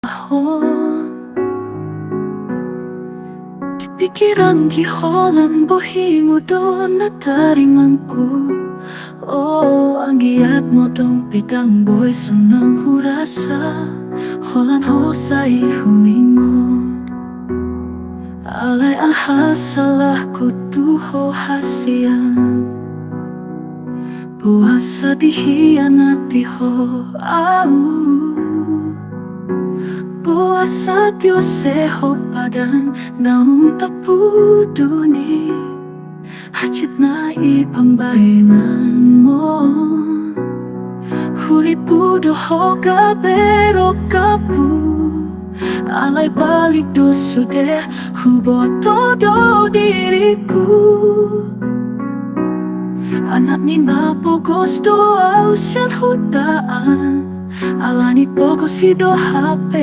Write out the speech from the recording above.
tahun. Di pikiran giholan bohimu doon na tarimangku. Oh, ang giat mo tong pitang boy sunang hurasa. Holan ho sa ihuing mo. Alay ahal salah ku tuho hasian. Puasa dihianati ho au. Puasa Diyos padan naung tapuduni. Hajit na ipambayanan mo. Huripudo ho kabero kapu. Alay balik do sude hubot todo diriku. Anak ni mapogos do ausian hutaan. Alani pogos do HP.